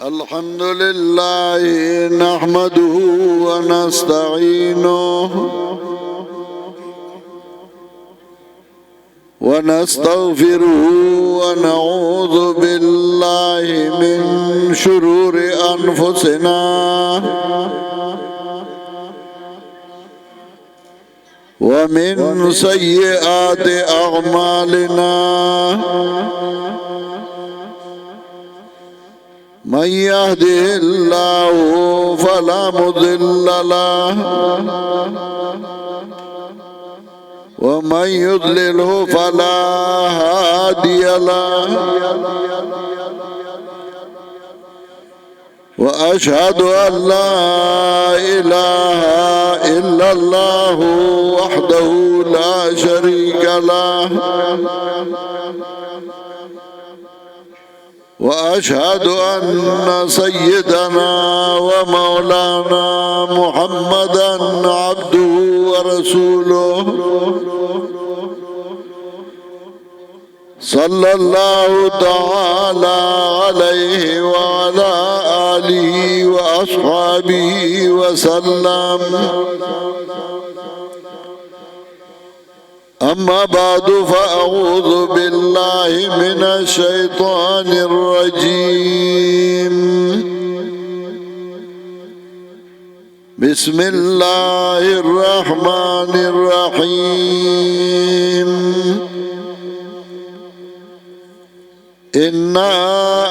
الحمد لله نحمده ونستعينه ونستغفره ونعوذ بالله من شرور أنفسنا ومن سيئات أعمالنا من يهده الله فلا مضل له ومن يضلله فلا هادي له وأشهد أن لا إله إلا الله وحده لا شريك له وأشهد أن سيدنا ومولانا محمدا عبده ورسوله صلى الله تعالى عليه وعلى آله وأصحابه وسلم أما بعد فأعوذ بالله من الشيطان الرجيم بسم الله الرحمن الرحيم إنا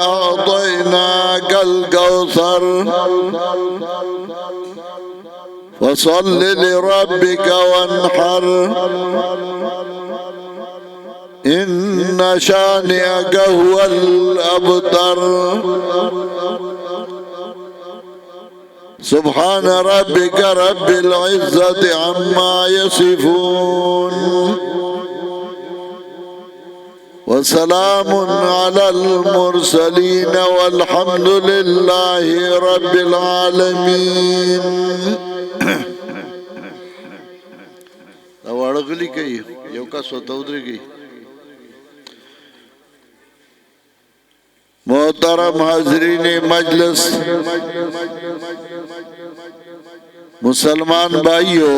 أعطيناك الكوثر فصل لربك وانحر إن شانئك هو الأبتر سبحان ربك رب العزة عما يصفون وسلام على المرسلين والحمد لله رب العالمين. اوڑغلی کئی یو کا سوتودری گئی. محترم حاضرین مجلس، مسلمان بھائیوں،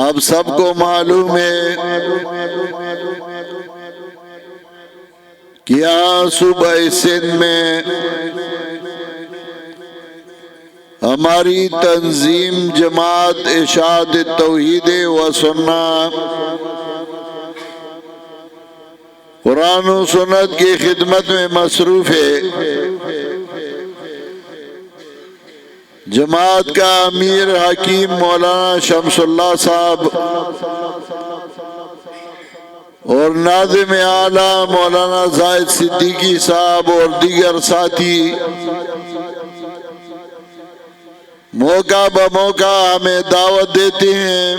آپ سب کو معلوم ہے کہ آج صبح سندھ میں ہماری تنظیم جماعت اشاعت توحید و سنت قرآن و سنت کی خدمت میں مصروف ہے. جماعت کا امیر حکیم مولانا شمس اللہ صاحب اور ناظم اعلیٰ مولانا زاہد صدیقی صاحب اور دیگر ساتھی موقع بموقع ہمیں دعوت دیتے ہیں.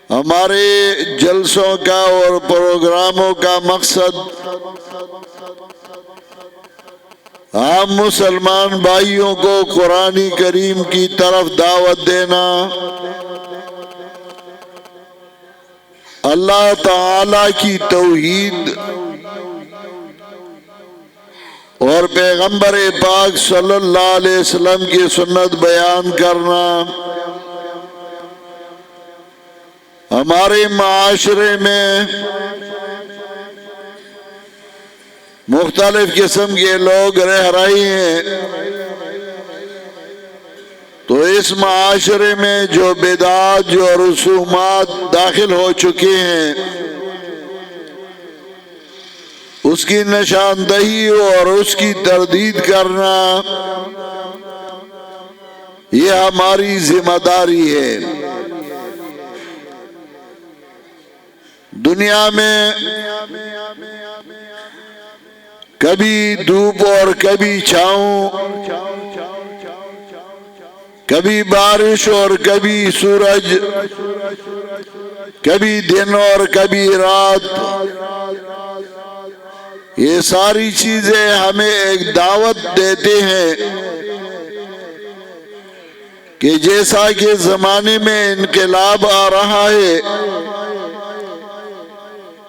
ہمارے جلسوں کا اور پروگراموں کا مقصد عام مسلمان بھائیوں کو قرآن کریم کی طرف دعوت دینا، اللہ تعالی کی توحید اور پیغمبر پاک صلی اللہ علیہ وسلم کی سنت بیان کرنا. ہمارے معاشرے میں مختلف قسم کے لوگ رہ رہے ہیں، تو اس معاشرے میں جو بدعات جو رسومات داخل ہو چکے ہیں اس کی نشاندہی اور اس کی تردید کرنا یہ ہماری ذمہ داری ہے. دنیا میں کبھی دھوپ اور کبھی چھاؤں، کبھی بارش اور کبھی سورج، کبھی دن اور کبھی رات، یہ ساری چیزیں ہمیں ایک دعوت دیتے ہیں کہ جیسا کہ زمانے میں انقلاب آ رہا ہے،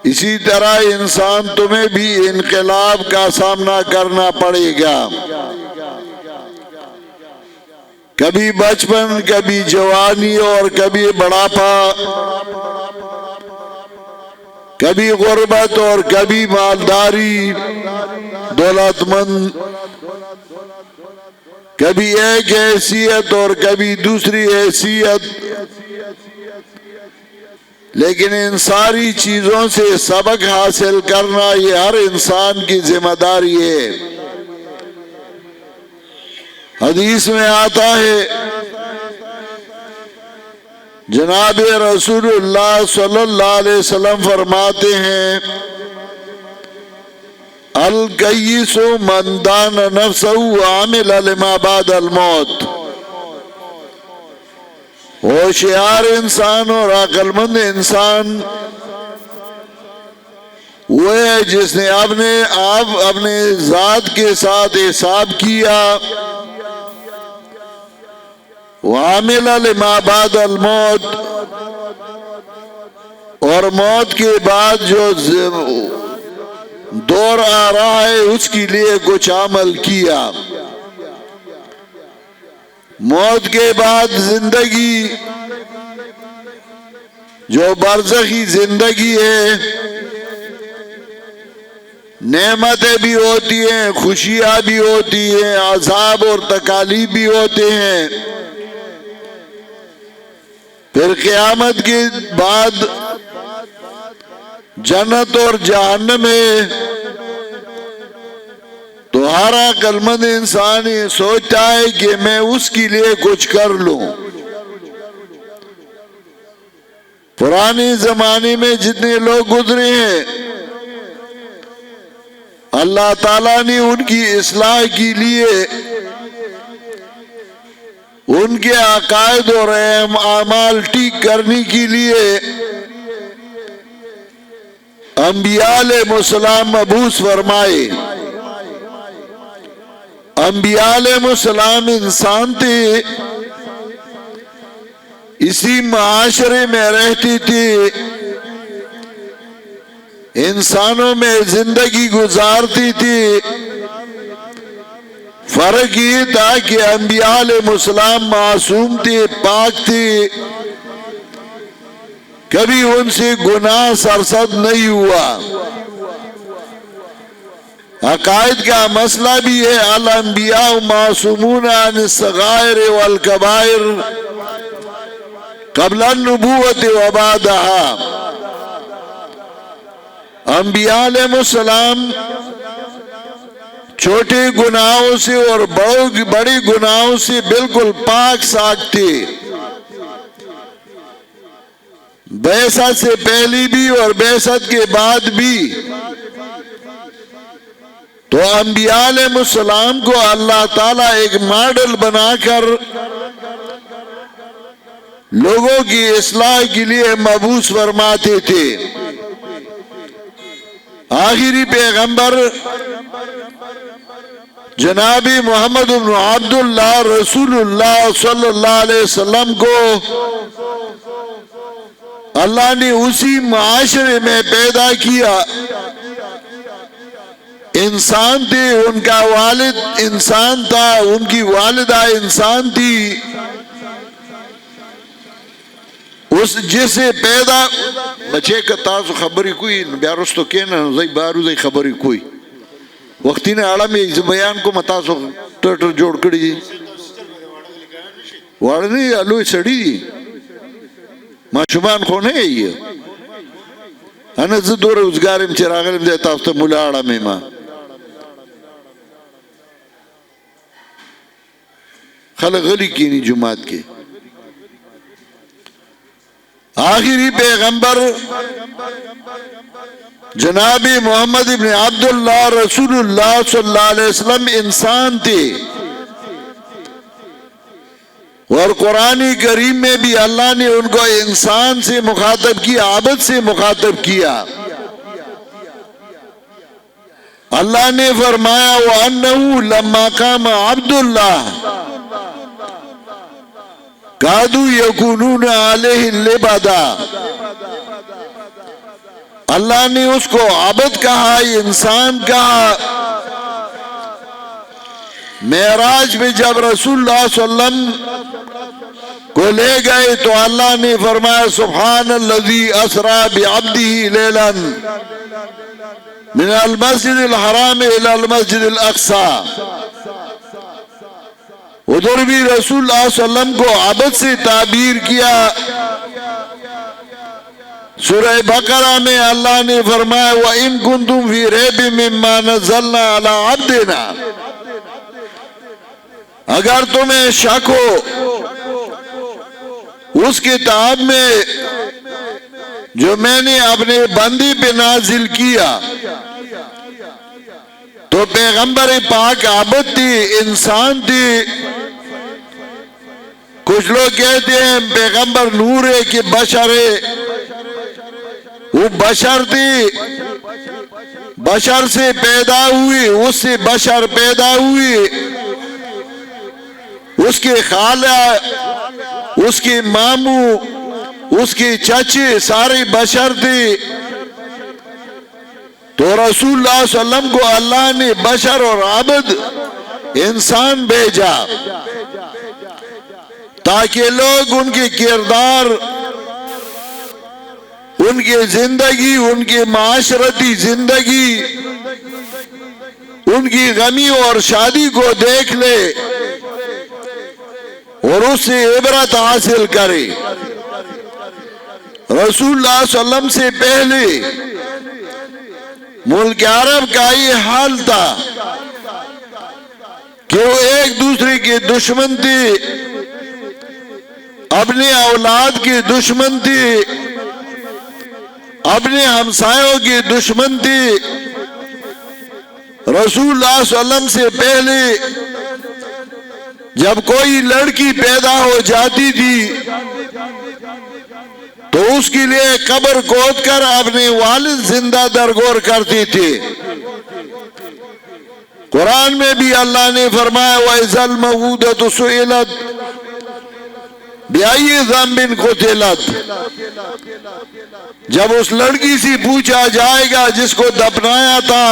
اسی طرح انسان تمہیں بھی انقلاب کا سامنا کرنا پڑے گا، کبھی بچپن، کبھی جوانی اور کبھی بڑھاپا، کبھی غربت اور کبھی مالداری، دولت مند، کبھی ایک حیثیت اور کبھی دوسری حیثیت، لیکن ان ساری چیزوں سے سبق حاصل کرنا یہ ہر انسان کی ذمہ داری ہے۔ حدیث میں آتا ہے، جناب رسول اللہ صلی اللہ علیہ وسلم فرماتے ہیں، الکیس من دان نفسہ وعمل لما بعد الموت۔ ہوشیار انسان اور عقل مند انسان وہ ہے جس نے اپنے ذات کے ساتھ حساب کیا، وعمل لما بعد الموت، اور موت کے بعد جو دور آ رہا ہے اس کے لیے کچھ عمل کیا۔ موت کے بعد زندگی جو برزخی زندگی ہے، نعمتیں بھی ہوتی ہیں، خوشیاں بھی ہوتی ہیں، عذاب اور تکالیف بھی ہوتے ہیں۔ پھر قیامت کے بعد جنت اور جہنم ہے۔ تو ہر عقل مند انسان یہ سوچتا ہے کہ میں اس کے لیے کچھ کر لوں۔ پرانے زمانے میں جتنے لوگ گزرے ہیں، اللہ تعالیٰ نے ان کی اصلاح کے لیے ان کے عقائد اور اعمال ٹھیک کرنے کے لیے انبیاء علیہ السلام مبعوث فرمائے۔ انبیاء علیہ السلام انسان تھے، اسی معاشرے میں رہتے تھے، انسانوں میں زندگی گزارتی تھی۔ فرق یہ تھا کہ انبیاء علیہ السلام معصوم تھے، پاک تھے، کبھی ان سے گناہ سرزد نہیں ہوا۔ عقائد کا مسئلہ بھی ہے، الانبیاء معصومون عن الصغائر والکبائر قبل النبوت وبعدها۔ انبیاء علیہ السلام چھوٹے گناہوں سے اور بڑے گناہوں سے بالکل پاک صاف تھے، بعثت سے پہلی بھی اور بعثت کے بعد بھی۔ تو انبیاء علیہ السلام کو اللہ تعالیٰ ایک ماڈل بنا کر لوگوں کی اصلاح کے لیے مبعوث فرماتے تھے۔ آخری پیغمبر جناب محمد بن عبداللہ رسول اللہ صلی اللہ علیہ وسلم کو اللہ نے اسی معاشرے میں پیدا کیا۔ انسان تھے، ان کا والد انسان تھا، ان کی والدہ انسان تھی، اس جسے پیدا بچے کا تاسو خبری کوئی بیا رستو کینا زی بارو زی خبری کوئی وقتی نے آڑا میں بیان کو متاسو ٹرٹر جوڑ کری جی وارنی علوی سڑی جی ما شبان خونے ہے یہ انا زدور ازگارم چراغلم دیتا افتا مولا آڑا میں ما خلق غلی کینی جماعت کے آخری پیغمبر جناب محمد ابن عبداللہ رسول اللہ صلی اللہ علیہ وسلم انسان تھے، اور قرآن کریم میں بھی اللہ نے ان کو انسان سے مخاطب کیا، عبد سے مخاطب کیا۔ اللہ نے فرمایا وَأَنَّهُ لَمَّا قَامَ عَبْدُ اللَّهِ قَادُوا يَكُونُونَ عَلَيْهِ اللِّبَدَى۔ اللہ نے اس کو عبد کہا، انسان کہا۔ معراج میں جب رسول اللہ صلی اللہ علیہ وسلم کو لے گئے تو اللہ نے فرمایا سبحان الذی اسری بعبدہ لیلا من المسجد الحرام الى المسجد الاقصی۔ ادھر بھی رسول اللہ صلی اللہ علیہ وسلم کو عبد سے تعبیر کیا۔ سورہ بقرہ میں اللہ نے فرمایا وَإِن كُنتُمْ فِي رَيْبٍ مِّمَّا نَزَّلْنَا عَلَىٰ عَبْدِنَا، اگر تمہیں شک ہو اس کتاب میں جو میں نے اپنے بندی پہ نازل کیا، تو پیغمبر پاک عبد تھی، انسان تھی۔ کچھ لوگ کہتے ہیں پیغمبر نور ہے کہ بشر ہے، وہ بشر تھی، بشر سے پیدا ہوئی، اس سے بشر پیدا ہوئی، اس کے خالہ، اس کے ماموں، اس کے چچے سارے بشر تھے۔ تو رسول اللہ صلی اللہ علیہ وسلم کو اللہ نے بشر اور عبد انسان بھیجا تاکہ لوگ ان کے کردار، ان کی زندگی، ان کی معاشرتی زندگی، ان کی غمی اور شادی کو دیکھ لے اور اس سے عبرت حاصل کرے۔ رسول اللہ صلی اللہ علیہ وسلم سے پہلے ملک عرب کا یہ حال تھا کہ وہ ایک دوسرے کے دشمن تھے، اپنے اولاد کے دشمن تھے، اپنے ہمسایوں کے دشمن تھے۔ رسول اللہ صلی اللہ علیہ وسلم سے پہلے جب کوئی لڑکی پیدا ہو جاتی تھی تو اس کے لیے قبر کھود کر اپنے والد زندہ درگور کرتی تھی۔ قرآن میں بھی اللہ نے فرمایا وَإِذَا الْمَوْءُودَةُ سُئِلَتْ بِأَيِّ ذَنبٍ قُتِلَتْ، جب اس لڑکی سے پوچھا جائے گا جس کو دفنایا تھا،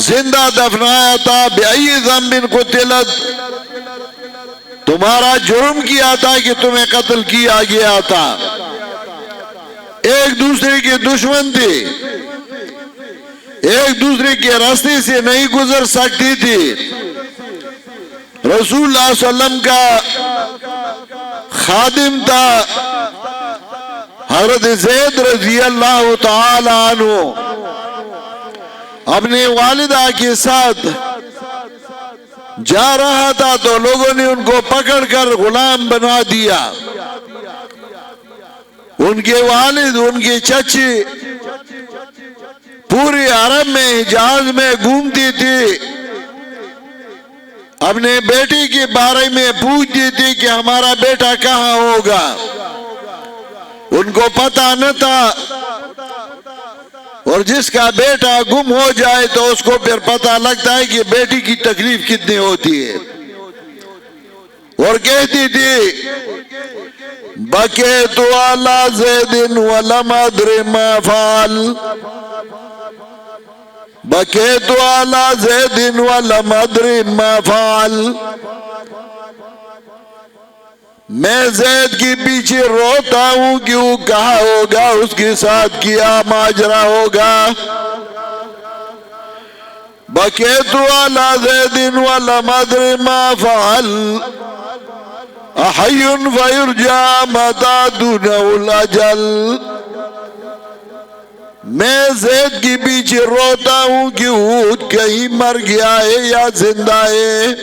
زندہ دفنایا تھا، بِأَيِّ ذَنبٍ قُتِلَتْ، تمہارا جرم کیا تھا کہ تمہیں قتل کیا گیا تھا۔ ایک دوسرے کے دشمن تھے، ایک دوسرے کے راستے سے نہیں گزر سکتی تھی۔ رسول اللہ صلی اللہ علیہ وسلم کا خادم تھا حضرت زید رضی اللہ تعالی عنہ، اپنے والدہ کے ساتھ جا رہا تھا تو لوگوں نے ان کو پکڑ کر غلام بنا دیا۔ ان کے والد، ان کے چچے پورے عرب میں، حجاز میں گھومتی تھی، اپنے بیٹے کے بارے میں پوچھتی تھی کہ ہمارا بیٹا کہاں ہوگا۔ ان کو پتہ نہ تھا، اور جس کا بیٹا گم ہو جائے تو اس کو پھر پتہ لگتا ہے کہ بیٹی کی تکلیف کتنی ہوتی ہے۔ اور کہتی تھی بکیت علی زید ولم ادر ما فعل، بکیت علی زید ولم ادر ما فعل، میں زید کے پیچھے روتا ہوں کہ وہ کہا ہوگا، اس کے ساتھ کیا ماجرا ہوگا۔ بکیت علی زید ولم ادر ما فعل احی فیرجی متی دونہ الاجل، میں زید کے پیچھے روتا ہوں کہ وہ کہیں مر گیا ہے یا زندہ ہے۔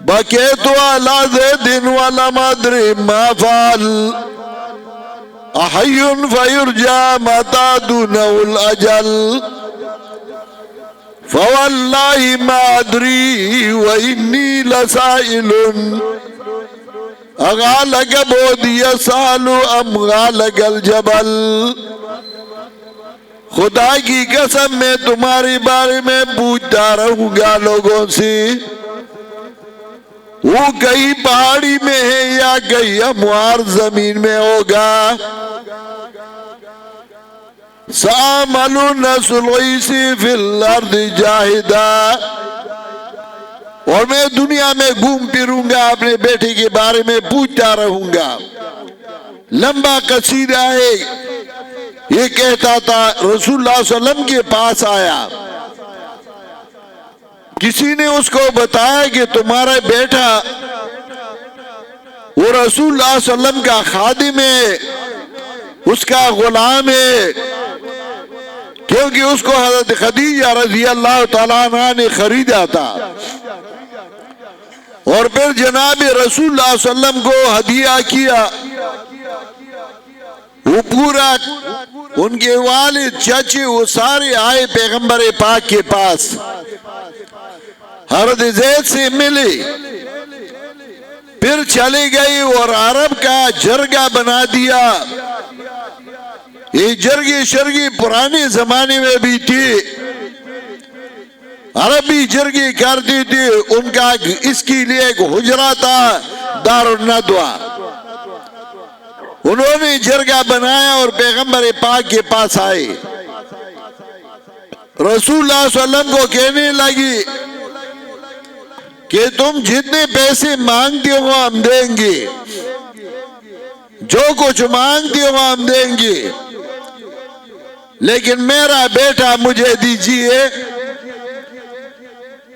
بکیت علی زید ولم ادر ما فعل احی فیرجی متی دونہ الاجل، فواللہ ما ادری وانی لسائل اغالق بودی سال ام غالق الجبل، خدا کی قسم میں تمہارے بارے میں پوچھتا رہوں گا لوگوں سے وہ کہیں پہاڑی میں ہے یا کہیں ہموار زمین میں ہوگا. سَأَعْمَلُ نَسْلُ فِي الْأَرْضِ جَاهِدًا. اور میں دنیا میں گھوم پھروں گا، اپنے بیٹے کے بارے میں پوچھتا رہوں گا. لمبا قصیدہ ہے. یہ کہتا تھا رسول اللہ صلی اللہ علیہ وسلم کے پاس آیا، کسی نے اس کو بتایا کہ تمہارا بیٹا وہ رسول اللہ صلی اللہ علیہ وسلم کا خادم ہے، اس کا غلام ہے، کیونکہ اس کو حضرت خدیجہ رضی اللہ تعالیٰ عنہ نے خریدا تھا اور پھر جناب رسول اللہ صلی اللہ علیہ وسلم کو ہدیہ کیا. وہ پورا ان کے والد چچے وہ سارے آئے پیغمبر پاک کے پاس، حضرت زید سے ملے، پھر چلے گئے اور عرب کا جرگہ بنا دیا. یہ جرگے شرگے پرانے زمانے میں بھی تھے، عربی جرگے کرتے تھے. ان کا اس کے لیے ایک حجرہ تھا دار الندوہ. انہوں نے جرگہ بنایا اور پیغمبر پاک کے پاس آئے. رسول اللہ صلی اللہ علیہ وسلم کو کہنے لگی کہ تم جتنے پیسے مانگتے ہو ہم دیں گے، جو کچھ مانگتے ہو ہم دیں گے، لیکن میرا بیٹا مجھے دیجیے.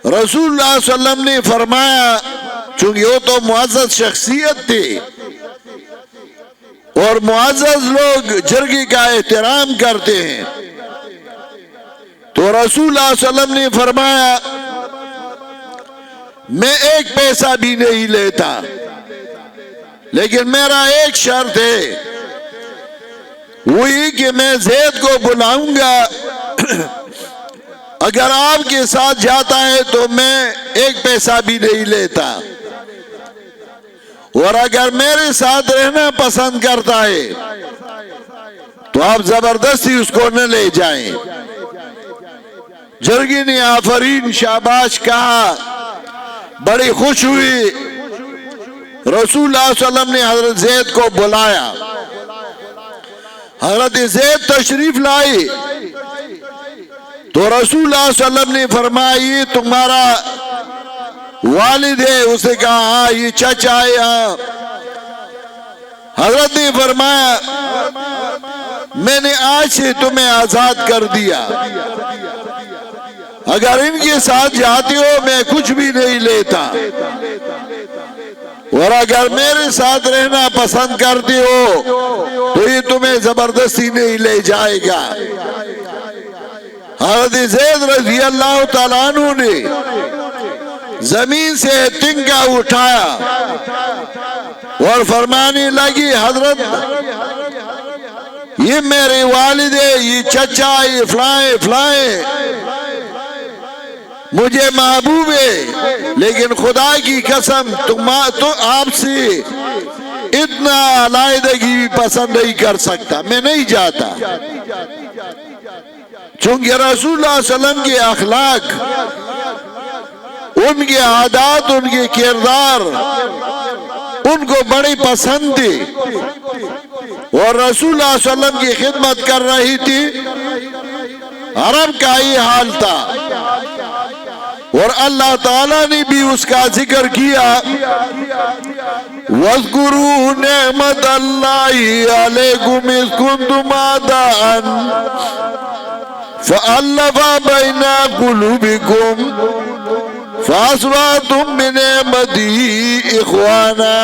رسول اللہ صلی اللہ علیہ وسلم نے فرمایا، چونکہ وہ تو معزز شخصیت تھے اور معزز لوگ جرگے کا احترام کرتے ہیں، تو رسول اللہ صلی اللہ علیہ وسلم نے فرمایا میں ایک پیسہ بھی نہیں لیتا، لیکن میرا ایک شرط ہے، وہ یہ کہ میں زید کو بلاؤں گا، اگر آپ کے ساتھ جاتا ہے تو میں ایک پیسہ بھی نہیں لیتا، اور اگر میرے ساتھ رہنا پسند کرتا ہے تو آپ زبردستی اس کو نہ لے جائیں. جرگی نے آفرین شاباش کہا، بڑی خوش ہوئی. رسول اللہ صلی اللہ علیہ وسلم نے حضرت زید کو بلایا. حضرت زید تشریف لائی تو رسول اللہ صلی اللہ علیہ وسلم نے فرمایا یہ تمہارا والد ہے؟ اسے کہا ہاں یہ چچا ہے. ہاں. حضرت نے فرمایا میں نے آج سے تمہیں آزاد کر دیا، اگر ان کے ساتھ جاتے ہو میں کچھ بھی نہیں لیتا، اور اگر میرے ساتھ رہنا پسند کرتے ہو تو یہ تمہیں زبردستی نہیں لے جائے گا. حضرت زید رضی اللہ تعالیٰ عنہ نے زمین سے تنگا اٹھایا اور فرمانے لگی حضرت یہ میرے والد ہے، یہ چچا، یہ فلائیں فلائیں، مجھے محبوب ہے، لیکن خدا کی قسم تو آپ سے اتنا علیحدگی بھی پسند نہیں کر سکتا، میں نہیں جاتا. چونکہ رسول اللہ صلی اللہ علیہ وسلم کے اخلاق، ان کے عادات، ان کے کردار ان کو بڑی پسند تھی، اور رسول اللہ صلی اللہ علیہ وسلم کی خدمت کر رہی تھی. عرب کا یہ حال تھا، اور اللہ تعالیٰ نے بھی اس کا ذکر کیا، وَاذْكُرُوا نِعْمَةَ اللَّهِ عَلَيْكُمْ إِذْ كُنْتُمْ أَعْدَاءً فَأَلَّفَ بَيْنَ قُلُوبِكُمْ فَأَصْبَحْتُمْ بِنِعْمَتِهِ إِخْوَانًا.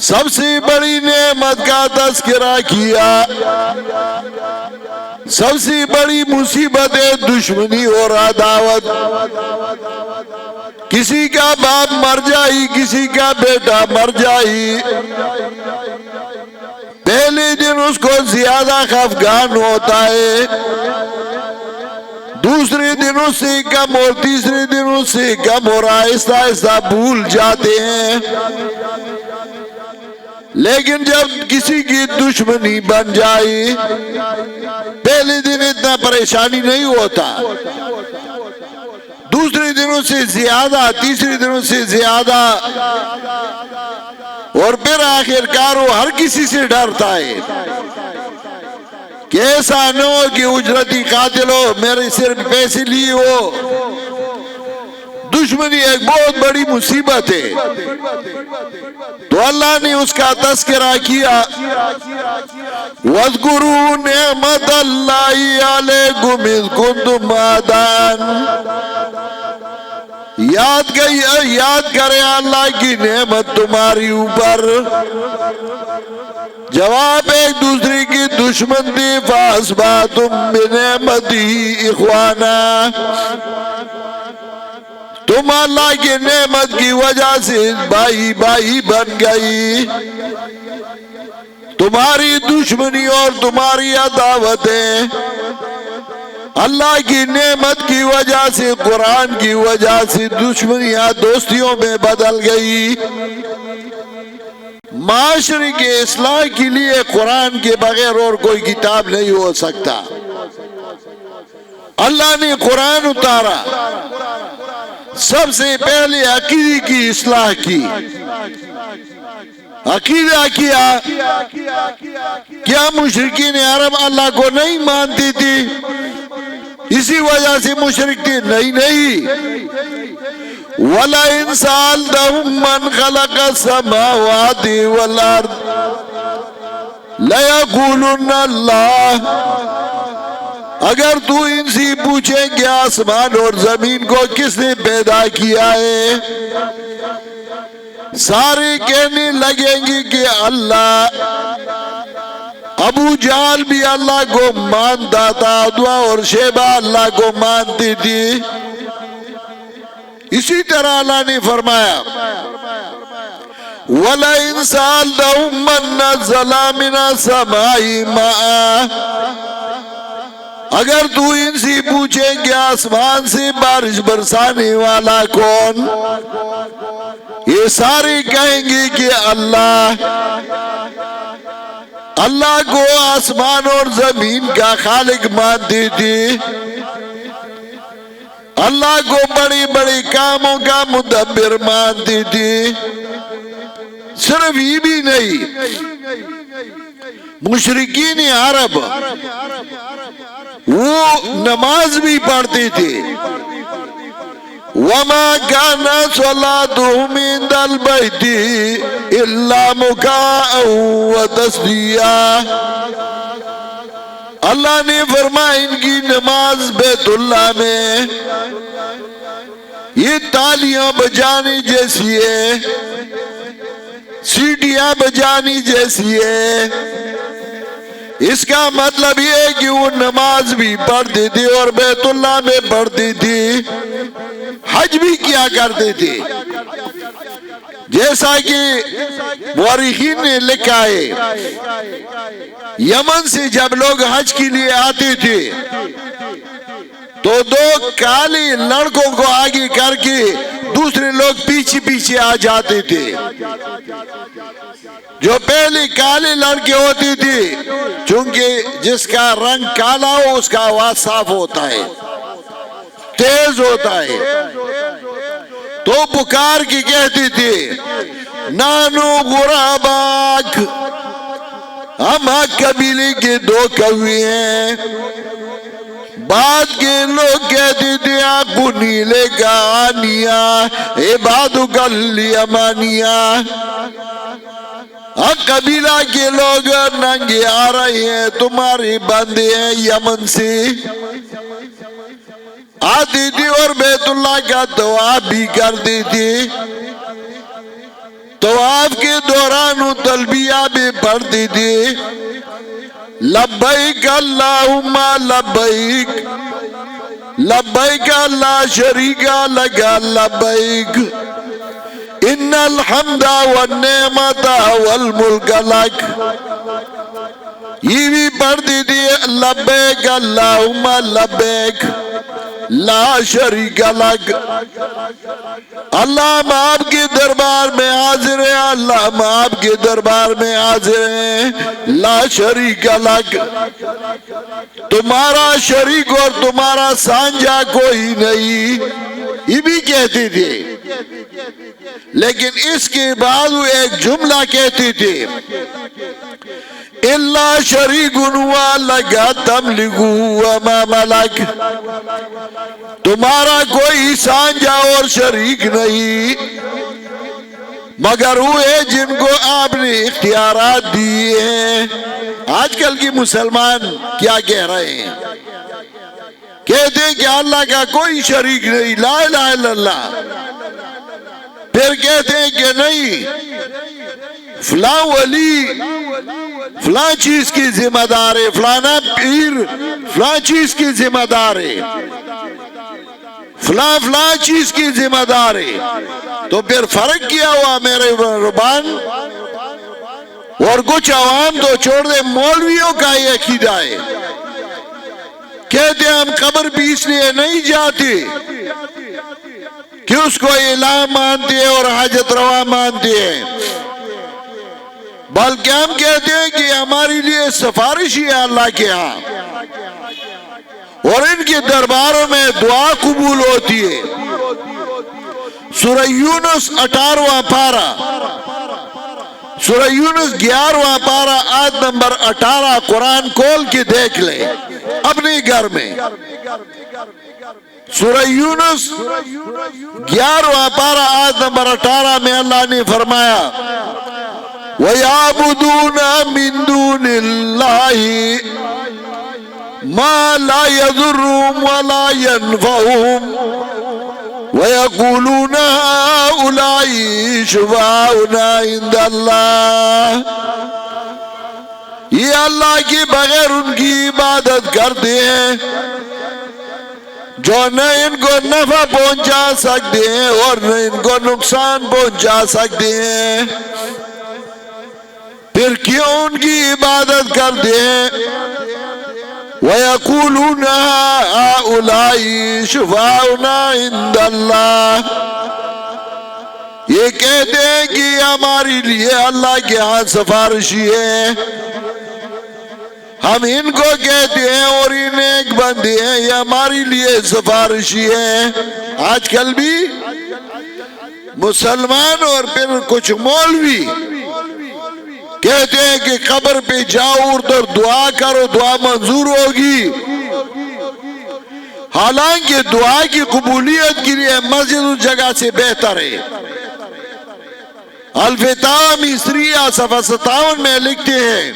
سب سے بڑی نعمت کا تذکرہ کیا. سب سے بڑی مصیبت ہے دشمنی اور عداوت. کسی کا باپ مر جائی، کسی کا بیٹا مر جائی، پہلے دن اس کو زیادہ خفگان ہوتا ہے، دوسرے دن اس سے کم اور تیسرے دن اس سے کم اور آہستہ آہستہ بھول جاتے ہیں. لیکن جب کسی کی دشمنی بن جائے پہلے دن اتنا پریشانی نہیں ہوتا، دوسرے دنوں سے زیادہ، تیسرے دنوں سے زیادہ، اور پھر آخرکار وہ ہر کسی سے ڈرتا ہے کہ ایسا نہ ہو کہ اجرتی قاتل ہو، میرے صرف پیسے لیے ہو۔ دشمنی ایک بہت بڑی مصیبت ہے، تو اللہ نے اس کا تذکرہ کیا، وَاذْكُرُوا نِعْمَةَ اللَّهِ عَلَيْكُمْ إِذْ كُنْتُمْ أَعْدَاءً، یاد کرے اللہ کی نعمت تمہاری اوپر، جواب ایک دوسرے کی دشمن تھی، فَأَصْبَحْتُمْ بِنِعْمَتِهِ إِخْوَانًا، تم اللہ کی نعمت کی وجہ سے بھائی بھائی بن گئی۔ تمہاری دشمنی اور تمہاری عداوتیں اللہ کی نعمت کی وجہ سے، قرآن کی وجہ سے دشمنیاں دوستیوں میں بدل گئی۔ معاشرے کے اصلاح کے لیے قرآن کے بغیر اور کوئی کتاب نہیں ہو سکتا۔ اللہ نے قرآن اتارا، سب سے پہلے عقیدے کی اصلاح کی۔ عقیدہ کیا، کیا مشرکین عرب اللہ کو نہیں مانتی تھی اسی وجہ سے مشرک تھی؟ نہیں۔ وَلَئِنْ سَأَلْتَهُمْ مَنْ خَلَقَ السَّمَاوَاتِ وَالْأَرْضَ لَيَقُولُنَّ اللَّهُ، اگر تو ان سے پوچھے کہ آسمان اور زمین کو کس نے پیدا کیا ہے، سارے کہنے لگیں گے کہ اللہ۔ ابو جہل بھی اللہ کو مانتا تھا، عتبہ اور شیبہ اللہ کو مانتی تھی۔ اسی طرح اللہ نے فرمایا، وَلَئِنْ سَأَلْتَهُمْ مَنْ نَزَّلَ مِنَ السَّمَاءِ مَاءً، اگر تو ان سے پوچھے کہ آسمان سے بارش برسانے والا کون، یہ سارے کہیں گے کہ اللہ۔ اللہ کو آسمان اور زمین کا خالق مانتی تھی، اللہ کو بڑے بڑے کاموں کا مدبر مانتی تھی۔ صرف یہ بھی نہیں، مشرکین عرب وہ نماز بھی پڑھتے تھے، وَمَا كَانَ صَلَاتُهُمْ عِندَ الْبَيْتِ إِلَّا مُكَاءً وَتَصْدِيًّا، اللہ نے فرمایا ان کی نماز بیت اللہ میں یہ تالیاں بجانے جیسی ہے، سیٹیاں بجانی جیسی ہے۔ اس کا مطلب یہ ہے کہ وہ نماز بھی پڑھتے تھے اور بیت اللہ میں پڑھتی تھی، حج بھی کیا کرتے تھے۔ جیسا کہ مورخین نے لکھا ہے، یمن سے جب لوگ حج کے لیے آتے تھے تو دو کالے لڑکوں کو آگے کر کے دوسرے لوگ پیچھے پیچھے آ جاتے تھے۔ جو پہلے کالے لڑکے ہوتی تھی، چونکہ جس کا رنگ کالا ہو اس کا آواز صاف ہوتا ہے، تیز ہوتا ہے، تو پکار کی کہتی تھی، نانو غراباک، ہم قبیلے کے دو کوی ہیں۔ بعد کے لوگ کہتے تھے، آپ نیلے کا آنیا عبادو کالیمانیا، قبیلہ کے لوگ ننگے آ رہے ہیں، تمہارے بندے ہیں یمن سے۔ آتی تھی اور بیت اللہ کا طواف بھی کرتی تھی، طواف کے دوران وہ تلبیہ بھی پڑھتی تھی، لبیک اللہم لبیک، لبیک لا شریک لک لبیک، ان الحمد والنعمت والملک لک۔ یہ بھی پڑھتی تھی، لبیک اللہم لبیک لا شریک لک، اللہ ہم آپ کے دربار میں حاضر ہیں، اللہ ہم آپ کے دربار میں حاضر ہیں، لا شریک لک، تمہارا شریک اور تمہارا سانجا کوئی نہیں۔ یہ بھی کہتے تھے، لیکن اس کے بعد وہ ایک جملہ کہتے تھے، اللہ شریک لگا تملکو وما ملک، تمہارا کوئی سانجا اور شریک نہیں مگر وہ ہے جن کو آپ نے اختیارات دیے ہیں۔ آج کل کی مسلمان کیا کہہ رہے ہیں؟ کہتے ہیں کہ اللہ کا کوئی شریک نہیں، لا الہ الا اللہ، پھر کہتے ہیں کہ نہیں فلاں ولی فلاں چیز کی ذمہ دار ہے، فلانا پیر فلاں چیز کی ذمہ دار ہے، فلاں چیز کی ذمہ دار ہے۔ تو پھر فرق کیا ہوا میرے ربان؟ اور کچھ عوام تو چھوڑ دے، مولویوں کا یہ عقیدہ ہے، کہتے ہیں ہم قبر بھی اس لیے نہیں جاتے کہ اس کو الہ مانتے ہیں اور حاجت روا مانتے ہیں، بلکہ ہم کہتے ہیں کہ ہمارے لیے سفارش ہی ہے اللہ کے ہاں، اور ان کے درباروں میں دعا قبول ہوتی ہے۔ سورہ یونس 18واں پارہ، سورہ یونس 11واں پارہ آیت نمبر 18، قرآن کھول کے دیکھ لے اپنے گھر میں۔ سورہ یونس 11واں پارہ آیت نمبر 18 میں اللہ نے فرمایا، وَيَعْبُدُونَ مِن دُونِ اللَّهِ مَا لَا يَضُرُّهُمْ وَلَا يَنْفَعُهُمْ وَيَقُولُونَ هَؤُلَاءِ شُفَعَاؤُنَا عِندَ اللَّهِ، یہ اللہ کے بغیر ان کی عبادت کرتے ہیں جو نہ ان کو نفع پہنچا سکتے ہیں اور نہ ان کو نقصان پہنچا سکتے ہیں، پھر کیوں ان کی عبادت کرتے ہیں؟ وَيَقُولُونَ هَؤُلَاءِ شُفَعَاؤُنَا عِندَ اللَّهِ، یہ کہتے ہیں کہ ہمارے لیے اللہ کے ہاں سفارشی ہے، ہم ان کو کہتے ہیں اور یہ نیک بندے ہیں، یہ ہمارے لیے سفارشی ہے۔ آج کل بھی مسلمان اور پھر کچھ مولوی کہتے ہیں کہ قبر پہ جاؤ اور دعا کرو، دعا منظور ہوگی، حالانکہ دعا کی قبولیت کے لیے مسجد اس جگہ سے بہتر ہے۔ الفتاوی مصریہ صفحہ 57 میں لکھتے ہیں،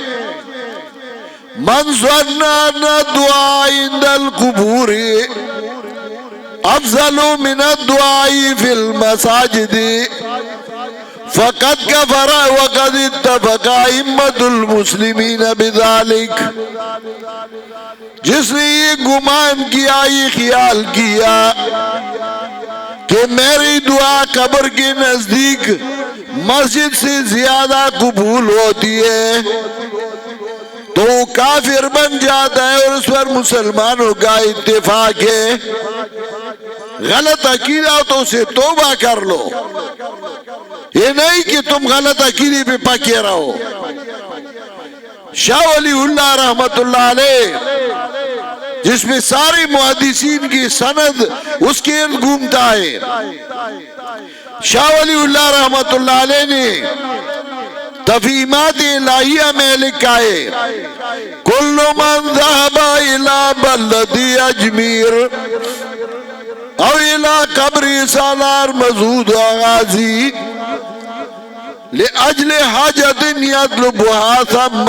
من ظن ان الدعاء عند القبور افضل من الدعاء في المساجد فقد كفر وقد اتفق ائمة المسلمین بذلك، جس نے یہ گمان کیا، یہ خیال کیا کہ میری دعا قبر کے نزدیک مسجد سے زیادہ قبول ہوتی ہے، تو وہ کافر بن جاتا ہے، اور اس پر مسلمانوں کا اتفاق ہے۔ غلط عقیدہ تو اسے توبہ کر لو، یہ نہیں کہ تم غلط عقیدے پہ پکے رہو۔ شاہ ولی اللہ رحمت اللہ علیہ، جس میں سارے محدثین کی سند اس کے ارد گھومتا ہے، شاہ ولی اللہ رحمت اللہ علیہ نے تفہیمات الہیہ میں لکھا ہے، کل من ذهب الى بلد اجمیر او الى قبر سالار مسعود غازی لأجل حاجت يطلبها ثم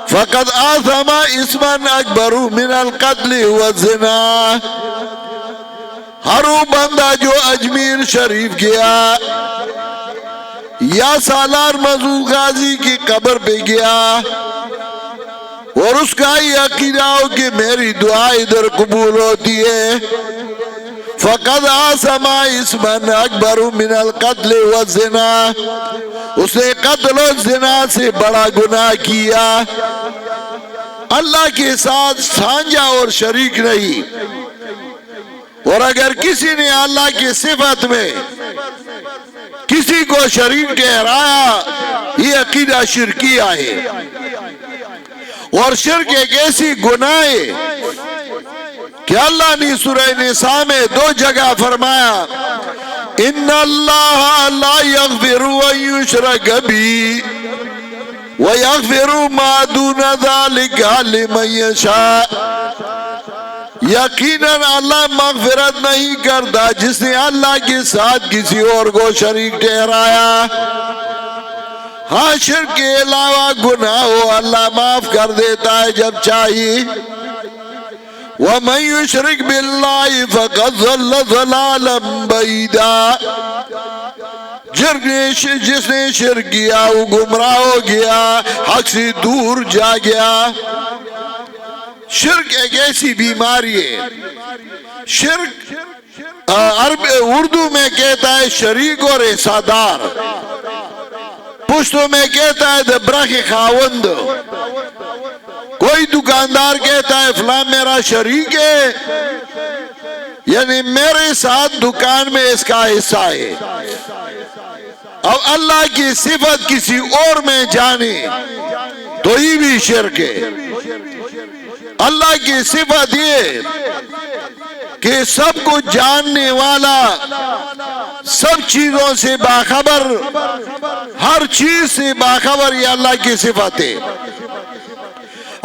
فقد آثم اسما اکبر من القتل والزنا، ہر وہ بندہ جو اجمیر شریف گیا یا سالار مسعود غازی کی قبر پہ گیا اور اس کا یہ عقیدہ ہو کہ میری دعا ادھر قبول ہوتی ہے، فقد آثم اسما اکبر من القتل والزنا، اس نے قتل و زنا سے بڑا گناہ کیا۔ اللہ کے ساتھ سانجا اور شریک نہیں، اور اگر کسی نے اللہ کی صفت میں کسی کو شریک ٹھہرایا، یہ عقیدہ شرکیہ ہے، اور شرک ایک ایسی گناہ ہے کہ اللہ نے سورہ نساء میں 2 جگہ فرمایا ان اللہ لا یغفر ان یشرک بہ ویغفر ما دون ذلک لمن یشاء، یقیناً اللہ مغفرت نہیں کرتا جس نے اللہ کے ساتھ کسی اور کو شریک ٹھہرایا۔ ہاں شرک کے علاوہ گناہ ہو اللہ معاف کر دیتا ہے جب چاہیے۔ وَمَن يُشْرِكْ بِاللَّهِ فَقَدْ ضَلَّ ضَلَالًا بَعِيدًا، جس نے شرک کیا وہ گمراہ ہو گیا، حق سے دور جا گیا۔ شرک ایک ایسی بیماری ہے، شرک اردو میں کہتا ہے شریک اور حصہ دار، پشتو میں کہتا ہے دبرہ کے خاوند۔ کوئی دکاندار کہتا ہے فلاں میرا شریک ہے، یعنی میرے ساتھ دکان میں اس کا حصہ ہے۔ اب اللہ کی صفت کسی اور میں جانے تو یہ بھی شرک ہے۔ اللہ کی صفت یہ کہ سب کو جاننے والا، سب چیزوں سے باخبر، ہر چیز سے باخبر، یہ اللہ کی صفت ہے۔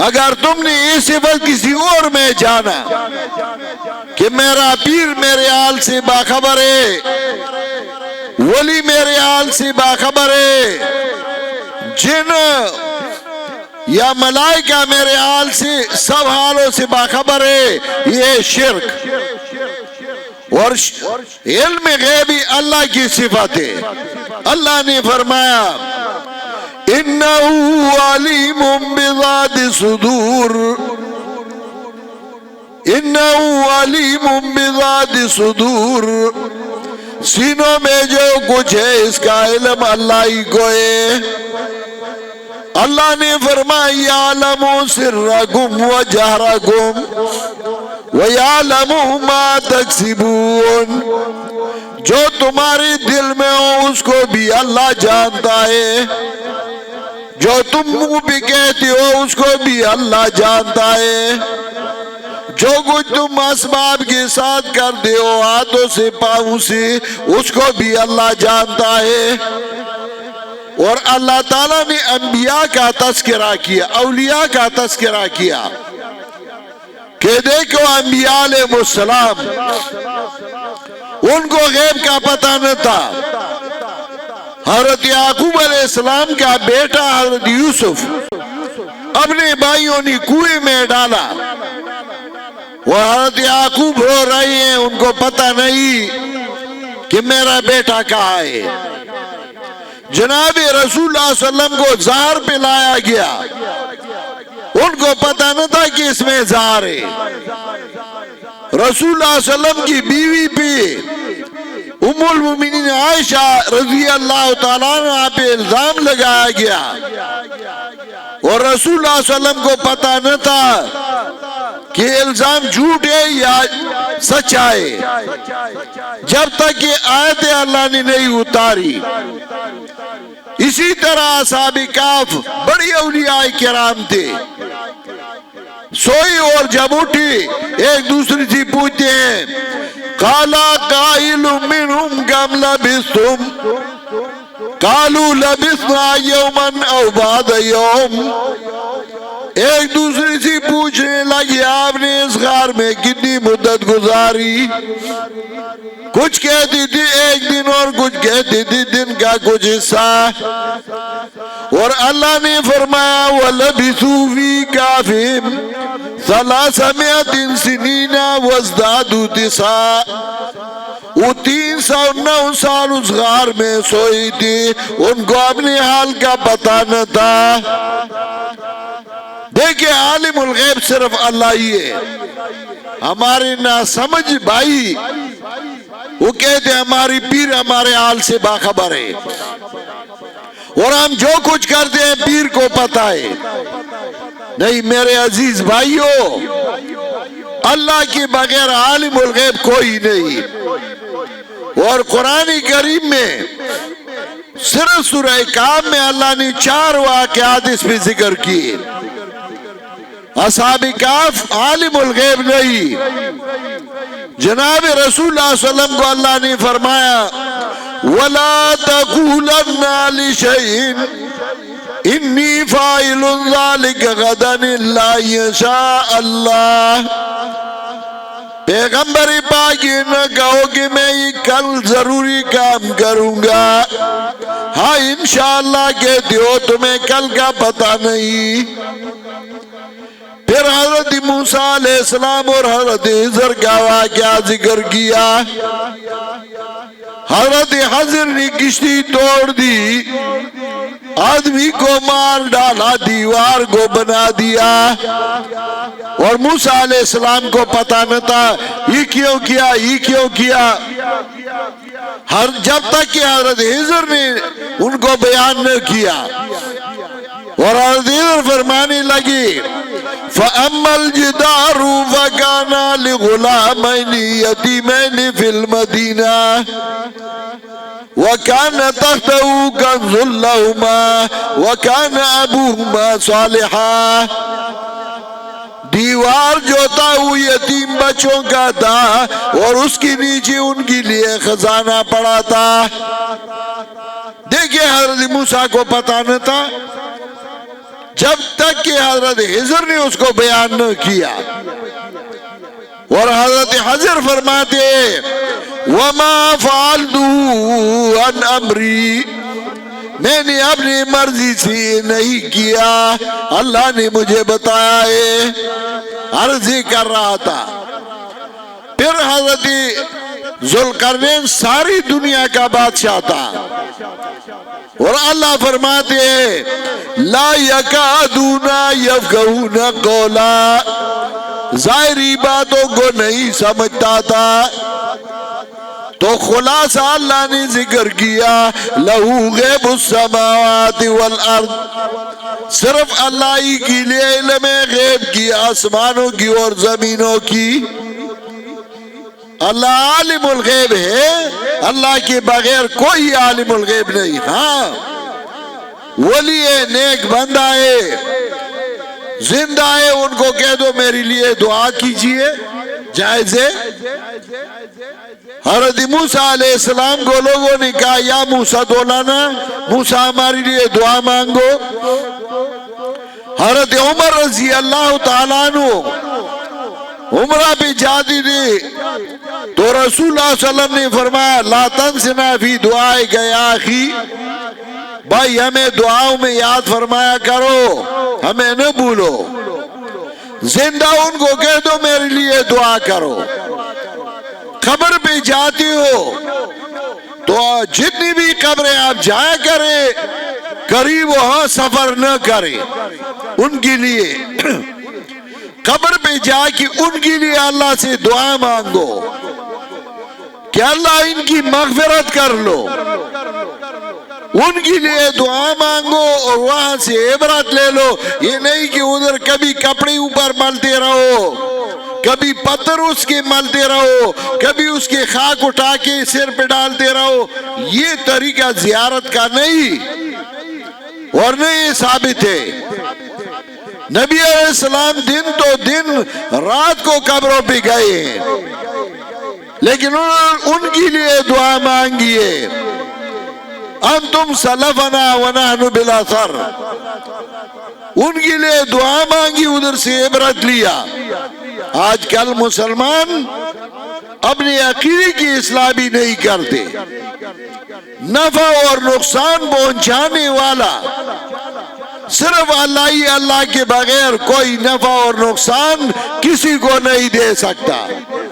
اگر تم نے یہ صفت کسی اور میں جانا کہ میرا پیر میرے حال سے باخبر ہے، ولی میرے حال سے باخبر ہے، جن یا ملائکہ میرے حال سے سب حالوں سے باخبر ہے، یہ شرک۔ اور علم غیبی اللہ کی صفت ہے۔ اللہ نے فرمایا انہو علیم بذات صدور، انہو علیم بذات صدور، سینوں میں جو کچھ ہے اس کا علم اللہ ہی کو ہے۔ اللہ نے فرمایا یعلم سرکم و جہرکم ویعلم ما تکسبون، جو تمہارے دل میں ہو اس کو بھی اللہ جانتا ہے، جو تم منہ پہ کہتے ہو اس کو بھی اللہ جانتا ہے، جو کچھ تم اسباب کے ساتھ کرتے ہو ہاتھوں سے پاؤں سے اس کو بھی اللہ جانتا ہے۔ اور اللہ تعالیٰ نے انبیاء کا تذکرہ کیا، اولیاء کا تذکرہ کیا کہ دیکھو انبیاء علیہ السلام ان کو غیب کا پتہ نہ تھا۔ حضرت یعقوب علیہ السلام کا بیٹا حضرت یوسف اپنے بھائیوں نے کنویں میں ڈالا، وہ حضرت یعقوب رو رہے ہیں، ان کو پتہ نہیں کہ میرا بیٹا کہاں ہے۔ جناب رسول اللہ صلی اللہ علیہ وسلم کو زہر پہ لایا گیا، ان کو پتہ نہ تھا کہ اس میں زہر ہے۔ رسول اللہ صلی اللہ علیہ وسلم کی بیوی پہ ام المومنین عائشہ رضی اللہ تعالیٰ عنہ پہ الزام لگایا گیا، اور رسول اللہ صلی اللہ علیہ وسلم کو پتہ نہ تھا کہ الزام جھوٹ ہے یا سچا ہے، جب تک کہ آیت اللہ نے نہیں اتاری۔ اسی طرح اصحاب کہف بڑی اولیاء کرام تھے، سوئی اور جب اٹھی ایک دوسرے سے پوچھتے ہیں قالا قائل منہم کم لبثتم قالوا لبثنا یوما او بعد یوم، ایک دوسرے سے پوچھنے لگے آپ نے اس غار میں کتنی مدت گزاری، کچھ کہتے تھے ایک دن اور کچھ کہتے تھے دن کا کچھ حصہ۔ اور اللہ نے فرمایا وَلَبِثُوا فِي كَهْفِهِمْ 300 سنین وازدادوا 9، وہ 309 سال اس غار میں سوئی تھی، ان کو اپنے حال کا پتہ نہ تھا۔ دیکھیں عالم الغیب صرف اللہ ہی ہے۔ ہمارے ناسمجھ بھائی وہ کہتے ہیں ہماری پیر ہمارے حال سے باخبر ہے، اور ہم جو کچھ کرتے ہیں پیر کو پتہ ہے۔ نہیں میرے عزیز بھائیو، اللہ کے بغیر عالم الغیب کوئی نہیں۔ اور قرآن کریم میں صرف سورہ کہف میں اللہ نے 4 واقعات اس پہ ذکر کیے۔ اصحاب کہف عالم الغیب نہیں. جناب رسول اللہ صلی اللہ علیہ وسلم کو اللہ نے فرمایا وَلَا تَقُولَنَّ لِشَيْءٍ إِنِّي فَاعِلٌ ذَلِكَ غَدًا إِلَّا يَشَاءَ اللَّهُ. پیغمبر پاک یہ نہ کہو کہ میں یہ کل ضروری کام کروں گا. ہاں انشاءاللہ کہتے ہو تمہیں کل کا پتہ نہیں. پھر حضرت موسیٰ علیہ السلام اور حضرت خضر کا واقعہ ذکر کیا. حضرت خضر نے کشتی توڑ دی, آدمی کو مار ڈالا, دیوار کو بنا دیا, اور موسیٰ علیہ السلام کو پتہ نہ تھا یہ کیوں کیا, یہ کیوں کیا. جب تک کہ حضرت خضر نے ان کو بیان نہ کیا, اور حضرت خضر فرمانے لگی فَأَمَّا الْجِدَارُ فَكَانَ لِغُلَامَيْنِ يَتِيمَيْنِ فِي الْمَدِينَةِ وَكَانَ تَحْتَهُ كَنْزٌ لَهُمَا وَكَانَ أَبُوهُمَا صَالِحًا. دیوار جو تھا وہ یتیم بچوں کا تھا, اور اس کے نیچے ان کے لیے خزانہ پڑا تھا. دیکھیں حضرت موسیٰ کو پتہ نہ تھا جب تک کہ حضرت خضر نے اس کو بیان نہ کیا. اور حضرت خضر فرماتے وَمَا فَعَلْتُهُ عَنْ أَمْرِي, میں نے اپنی مرضی سے نہیں کیا, اللہ نے مجھے بتایا ہے. عرضی کر رہا تھا. پھر حضرت ذوالقرنین ساری دنیا کا بادشاہ تھا, اور اللہ فرماتے ہیں لا یکادون یفقہون قولا, ظاہری باتوں کو نہیں سمجھتا تھا. تو خلاصہ اللہ نے ذکر کیا لہو غیب السماوات والارض, صرف اللہ ہی کے لیے علم غیب کی, آسمانوں کی اور زمینوں کی. اللہ عالم الغیب ہے, اللہ کے بغیر کوئی عالم الغیب نہیں. ہاں ولی ہے, نیک بندہ ہے, زندہ ہے, ان کو کہہ دو میرے لیے دعا کیجئے, جائز ہے. حضرت موسیٰ علیہ السلام کو لوگوں نے کہا یا موسیٰ دولانا, موسیٰ ہمارے لیے دعا مانگو. حضرت عمر رضی اللہ تعالیٰ عنہ عمرہ پہ جاتی تھی, تو رسول اللہ صلی اللہ علیہ وسلم نے فرمایا لا تنسنا فی دعائک یا اخی, بھائی ہمیں دعاؤں میں یاد فرمایا کرو, ہمیں نہ بھولو. زندہ ان کو کہہ دو میرے لیے دعا کرو. قبر پہ جاتی ہو تو جتنی بھی قبریں آپ جایا کریں, قریب وہاں سفر نہ کریں. ان کے لیے قبر پہ جا کے ان کے لیے اللہ سے دعا مانگو کہ اللہ ان کی مغفرت کر لو. ان کے لیے دعا مانگو اور وہاں سے عبرت لے لو. یہ نہیں کہ ادھر کبھی کپڑے اوپر ملتے رہو, کبھی پتھر اس کے ملتے رہو, کبھی اس کے خاک اٹھا کے سر پہ ڈالتے رہو. یہ طریقہ زیارت کا نہیں, اور نہیں ثابت ہے. نبی علیہ السلام دن تو دن رات کو قبروں پہ گئے ہیں, لیکن ان کے لیے دعا مانگیے. انتم سلفنا ونحن بالاثر, ان کے لیے دعا مانگی, ادھر سے عبرت لیا. آج کل مسلمان اپنی عقیدے کی اصلاح بھی نہیں کرتے. نفع اور نقصان پہنچانے والا صرف اللہ ہی, اللہ کے بغیر کوئی نفع اور نقصان کسی کو نہیں دے سکتا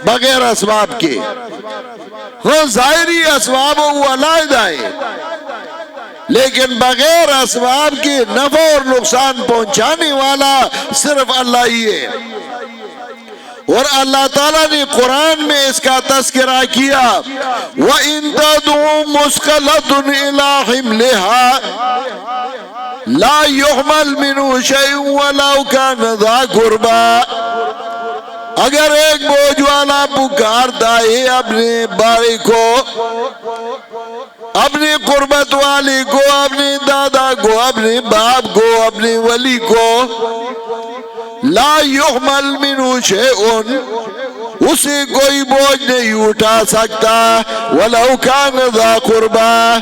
بغیر اسباب کے. وہ ظاہری اسباب وہ علیحدہ ہے, لیکن بغیر اسباب کے نفع اور نقصان پہنچانے والا صرف اللہ ہی ہے. اور اللہ تعالیٰ نے قرآن میں اس کا تذکرہ کیا وَإِن تَدْعُ مُثْقَلَةٌ إِلَىٰ حِمْلِهَا لا يحمل منه شيء ولو كان ذا قربا. اگر ایک بوجھ والا پکارتا ہے اپنے بھائی کو, اپنے قربت والی کو, اپنے دادا کو, اپنے باپ کو, اپنے ولی کو, لا يحمل منه شيء، اسے کوئی بوجھ نہیں اٹھا سکتا، ولو كان ذا قربا۔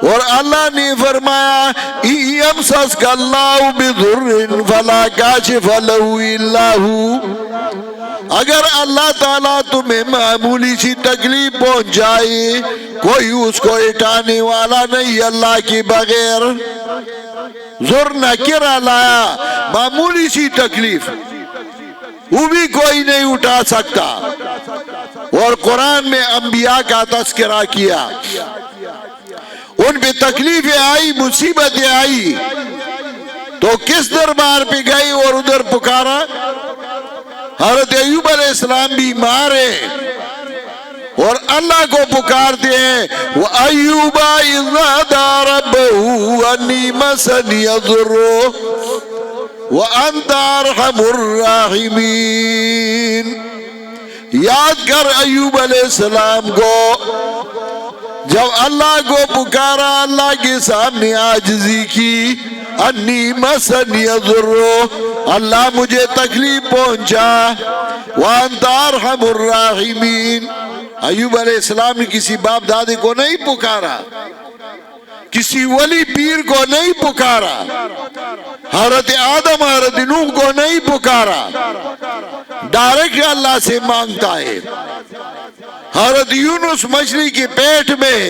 اور اللہ نے فرمایا إن يمسسك الله بضر فلا كاشف له إلا هو، اگر اللہ تعالیٰ تمہیں معمولی سی تکلیف پہنچائے کوئی اس کو اٹھانے والا نہیں اللہ کے بغیر۔ ضر نکرہ لایا، معمولی سی تکلیف وہ بھی کوئی نہیں اٹھا سکتا۔ اور قرآن میں انبیاء کا تذکرہ کیا، ان پہ تکلیفیں آئی، مصیبتیں آئی تو کس دربار پہ گئی اور ادھر پکارا؟ حضرت ایوب علیہ السلام بیمار ہیں اور اللہ کو پکارتے ہیں، وَأَيُّوبَ إِذْ نَادَىٰ رَبَّهُ أَنِّي مَسَّنِيَ الضُّرُّ وَأَنْتَ أَرْحَمُ الراحمین۔ یاد کر ایوب علیہ السلام کو، جب اللہ کو پکارا، اللہ کے سامنے عاجزی کی، انی مسنی الضر، اللہ مجھے تکلیف پہنچا، وانت ارحم الراحمین۔ ایوب علیہ السلام نے کسی باپ دادے کو نہیں پکارا، کسی ولی پیر کو نہیں پکارا، حضرت آدم حضرت نوح کو نہیں پکارا، ڈائریکٹ اللہ سے مانگتا ہے۔ حضرت یونس مچھلی کے پیٹ میں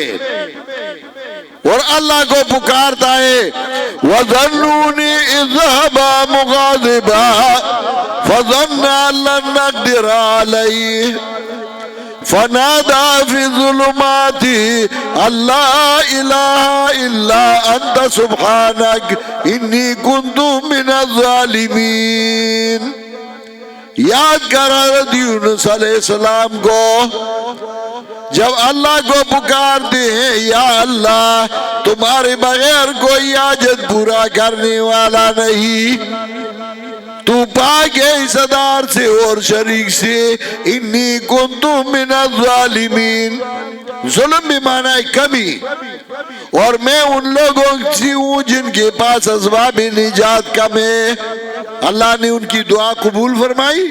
اور اللہ کو پکارتا ہے، وَظَنُّونِ إِذْ ذَهَبَا مُغَاضِبًا فَظَنَّ أَن لَّن نَّقْدِرَ عَلَيْهِ فَنَادَىٰ فِي الظُّلُمَاتِ أَن لَّا إِلَٰهَ إِلَّا أَنتَ سُبْحَانَكَ إِنِّي كُنتُ مِنَ الظَّالِمِينَ۔ یاد کر حضرت یونس علیہ السلام کو، جب اللہ کو پکارتے ہیں، یا اللہ تمہارے بغیر کوئی حاجت پورا کرنے والا نہیں، تو پاک ہے حصدار سے اور شریک سے، انی کنت من الظالمین۔ ظلم بھی معنی ہے کمی، اور میں ان لوگوں سے ہوں جن کے پاس اسباب نجات کم ہے۔ اللہ نے ان کی دعا قبول فرمائی۔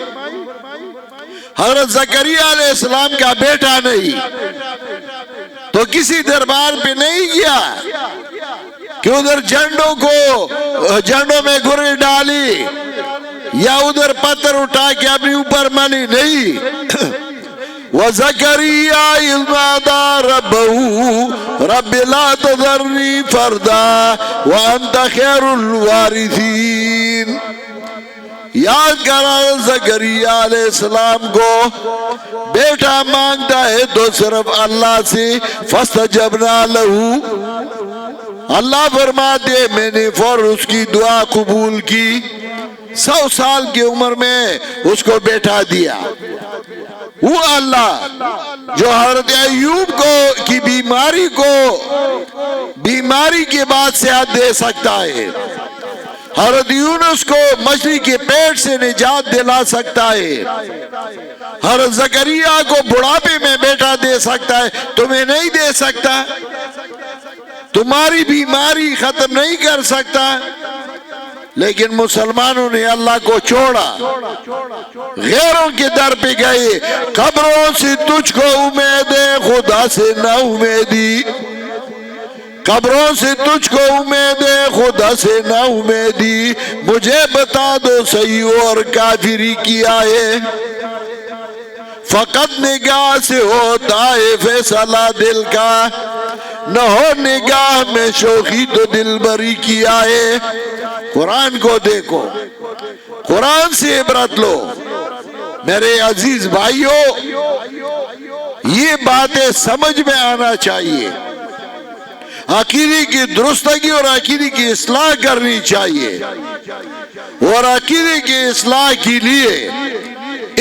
حضرت زکریا علیہ السلام کا بیٹا نہیں تو کسی دربار پہ نہیں گیا کہ ادھر جھنڈوں میں گرے ڈالی یا ادھر پتھر اٹھا کے اپنے اوپر ملی، نہیں۔ وَزَكَرِيَّا إِذْ نَادَىٰ رَبَّهُ رَبِّ لَا تَذَرْنِي فَرْدًا وَأَنْتَ خَيْرُ الْوَارِثِينَ۔ یاد کرا زکریا علیہ السلام کو، بیٹا مانگتا ہے تو صرف اللہ سے، فَاسْتَجَبْنَا لَهُ، اللہ فرماتے میں نے فوراً اس کی دعا قبول کی، 100 سال کی عمر میں اس کو بیٹا دیا۔ وہ اللہ جو حضرت ایوب کو کی بیماری کے بعد صحت دے سکتا ہے، حضرت یونس کو مچھلی کے پیٹ سے نجات دلا سکتا ہے، حضرت زکریا کو بڑھاپے میں بیٹا دے سکتا ہے، تمہیں نہیں دے سکتا؟ تمہاری بیماری ختم نہیں کر سکتا؟ لیکن مسلمانوں نے اللہ کو چھوڑا، غیروں کے در پہ گئے۔ قبروں سے تجھ کو امید ہے، خدا سے نہ امیدی، قبروں سے تجھ کو امید ہے، خدا سے نہ امیدی، مجھے بتا دو صحیح اور کافری کیا ہے، فقط نگاہ سے ہوتا ہے فیصلہ دل کا، نہ ہو نگاہ میں شوخی تو دل بری کیا ہے۔ قرآن کو دیکھو، قرآن سے عبرت لو۔ میرے عزیز بھائیوں، یہ باتیں سمجھ میں آنا چاہیے، عقیدے کی درستگی اور عقیدے کی اصلاح کرنی چاہیے، اور عقیدے کی اصلاح کے لیے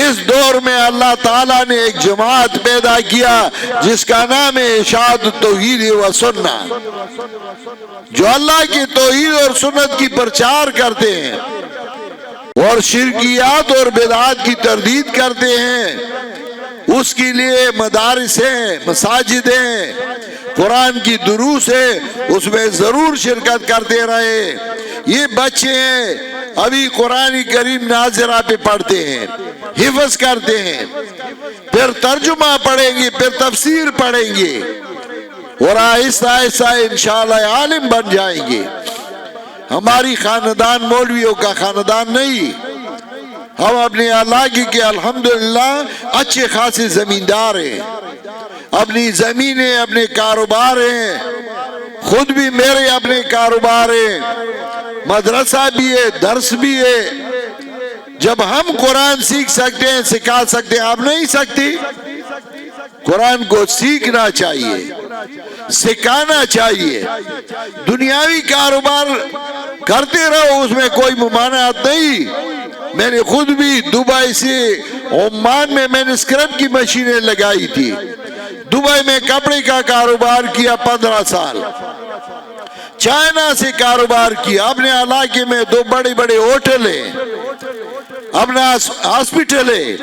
اس دور میں اللہ تعالیٰ نے ایک جماعت پیدا کیا جس کا نام ہے اشاعت توحید و سنت، جو اللہ کی توحید اور سنت کی پرچار کرتے ہیں اور شرکیات اور بدعات کی تردید کرتے ہیں۔ اس کے لیے مدارس ہیں، مساجد ہیں، قرآن کی دروس ہے، اس میں ضرور شرکت کرتے رہے۔ یہ بچے ہیں ابھی قرآن کریم ناظرہ پہ پڑھتے ہیں، حفظ کرتے ہیں، پھر ترجمہ پڑھیں گے، پھر تفسیر پڑھیں گے، اور آہستہ آہستہ انشاءاللہ عالم بن جائیں گے۔ ہماری خاندان مولویوں کا خاندان نہیں، ہم اپنے علاقے کے الحمدللہ اچھے خاصے زمیندار ہیں، اپنی زمینیں، اپنے کاروبار ہیں، خود بھی میرے اپنے کاروبار ہیں، مدرسہ بھی ہے، درس بھی ہے۔ جب ہم قرآن سیکھ سکتے ہیں، سکھا سکتے ہیں، آپ نہیں سکتی؟ قرآن کو سیکھنا چاہیے، سکھانا چاہیے۔ دنیاوی کاروبار کرتے رہو، اس میں کوئی ممانعت نہیں۔ میں نے خود بھی دبئی سے عمان میں نے اسکرب کی مشینیں لگائی تھی، دبئی میں کپڑے کا کاروبار کیا 15 سال، چائنا سے کاروبار کیا، اپنے علاقے میں 2 بڑے بڑے ہوٹل ہیں، اپنا ہاسپٹل ہے،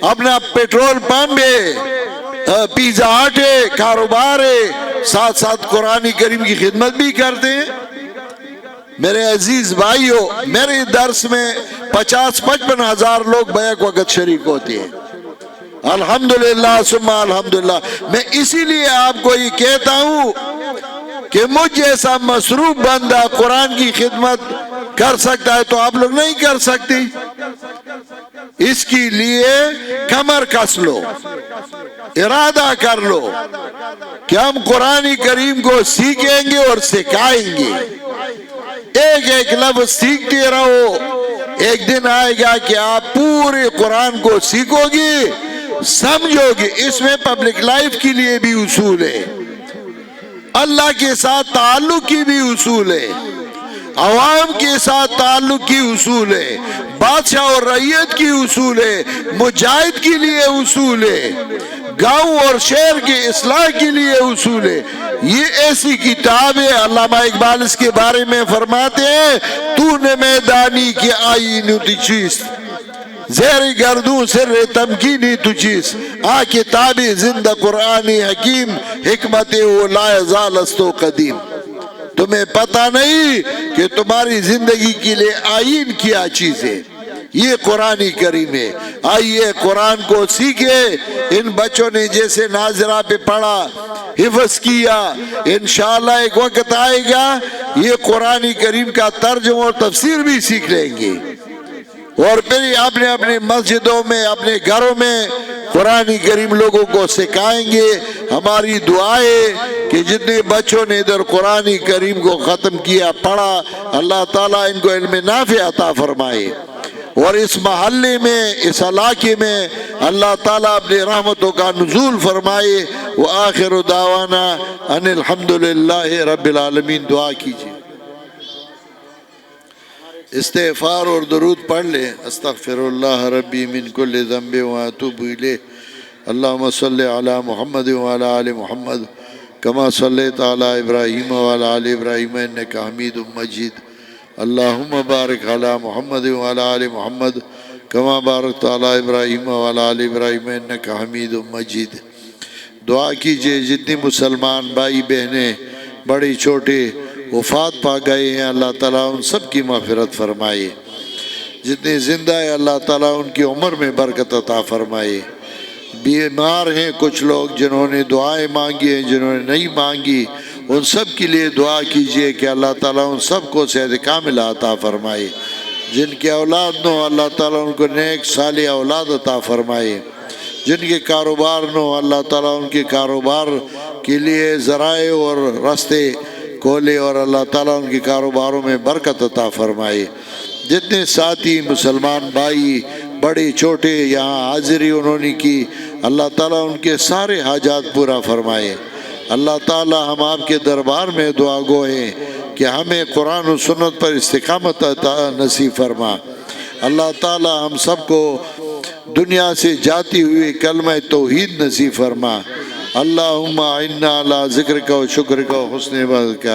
اپنا پیٹرول پمپ ہے، پیزا ہٹ ہے، کاروبار ہے، ساتھ ساتھ قرآن کریم کی خدمت بھی کرتے ہیں۔ میرے عزیز بھائیو، میرے درس میں 50-55 ہزار لوگ بیک وقت شریک ہوتے ہیں، الحمدللہ ثم الحمدللہ۔ میں اسی لیے آپ کو یہ کہتا ہوں کہ مجھ جیسا مصروف بندہ قرآن کی خدمت کر سکتا ہے تو آپ لوگ نہیں کر سکتے۔ اس کے لیے کمر کس لو، ارادہ کر لو کہ ہم قرآن کریم کو سیکھیں گے اور سکھائیں گے۔ ایک ایک لفظ سیکھتے رہو، ایک دن آئے گا کہ آپ پورے قرآن کو سیکھو گے، سمجھو گے۔ اس میں پبلک لائف کے لیے بھی اصول ہے، اللہ کے ساتھ تعلق کی بھی اصول ہے، عوام کے ساتھ تعلق کی اصول ہے، بادشاہ اور رعیت کی اصول ہے، مجاہد کے لیے اصول ہے، گاؤں اور شہر کے اصلاح کے لیے اصول ہے۔ یہ ایسی کتاب ہے، علامہ اقبال اس کے بارے میں فرماتے ہیں، تو نے میدانی کی آئین تجیس، زیر گردوں سر تمکینی تجیس، آ کتاب زندہ قرآن حکیم، حکمت وہ لا یزال است و قدیم۔ تمہیں پتہ نہیں کہ تمہاری زندگی کے لیے آئین کیا چیز ہے، یہ قرآن کریم ہے۔ آئیے قرآن کو سیکھے۔ ان بچوں نے جیسے ناظرہ پہ پڑھا، حفظ کیا، انشاءاللہ ایک وقت آئے گا یہ قرآن کریم کا ترجمہ اور تفسیر بھی سیکھ لیں گے، اور پھر اپنے اپنے مسجدوں میں، اپنے گھروں میں قرآن کریم لوگوں کو سکھائیں گے۔ ہماری دعا ہے کہ جتنے بچوں نے ادھر قرآن کریم کو ختم کیا، پڑھا، اللہ تعالیٰ ان کو علم نافع عطا فرمائے، اور اس محلے میں، اس علاقے میں اللہ تعالیٰ اپنے رحمتوں کا نزول فرمائے۔ وآخر دعوانا ان الحمدللہ رب العالمین۔ دعا کیجیے، استغفار اور درود پڑھ لیں۔ استغفر اللہ ربی من کل ذنب واتوب الیہ۔ اللہم صلی علی محمد وعلی آل محمد کما صلیت علی ابراہیم وعلی آل ابراہیم انک حمید مجید۔ اللہم بارک علی محمد وعلی آل محمد کما بارکت علی ابراہیم وعلی آل ابراہیم انک حمید مجید۔ دعا کیجئے جتنی مسلمان بھائی بہنیں بڑے چھوٹے وفات پا گئے ہیں، اللہ تعالیٰ ان سب کی مغفرت فرمائے۔ جتنے زندہ ہیں اللہ تعالیٰ ان کی عمر میں برکت عطا فرمائے۔ بیمار ہیں کچھ لوگ جنہوں نے دعائیں مانگی ہیں، جنہوں نے نہیں مانگی، ان سب کے لیے دعا کیجئے کہ اللہ تعالیٰ ان سب کو صحت کاملہ عطا فرمائے۔ جن کے اولاد نہ ہو اللہ تعالیٰ ان کو نیک صالح اولاد عطا فرمائے۔ جن کے کاروبار نہ ہو اللہ تعالیٰ ان کے کاروبار کے لیے ذرائع اور راستے کھولے، اور اللہ تعالیٰ ان کے کاروباروں میں برکت عطا فرمائے۔ جتنے ساتھی مسلمان بھائی بڑے چھوٹے یہاں حاضری انہوں نے کی، اللہ تعالیٰ ان کے سارے حاجات پورا فرمائے۔ اللہ تعالیٰ ہم آپ کے دربار میں دعا گو ہیں کہ ہمیں قرآن و سنت پر استقامت عطا نصیب فرما۔ اللہ تعالیٰ ہم سب کو دنیا سے جاتی ہوئی کلمہ توحید نصیب فرما۔ اللہم اعنا علی ذکرک و شکرک و حسن عبادتک۔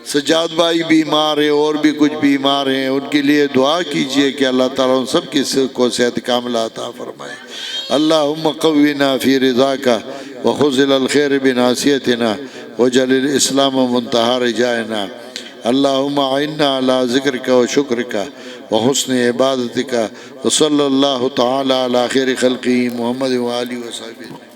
سجاد بھائی بیمار ہیں اور بھی کچھ بیمار ہیں، ان کے لیے دعا کیجئے کہ اللہ تعالیٰ ان سب کی کو صحت کاملہ عطا فرمائے۔ اللہم قوینا فی رضاک وخذل الخیر بناصیتنا وجعل الاسلام منتہی رجائنا۔ اللہم اعنا علی ذکرک و شکرک و حسن عبادتک و صلی اللہ تعالی علی خیر خلقی محمد و آلہ و صحبہ.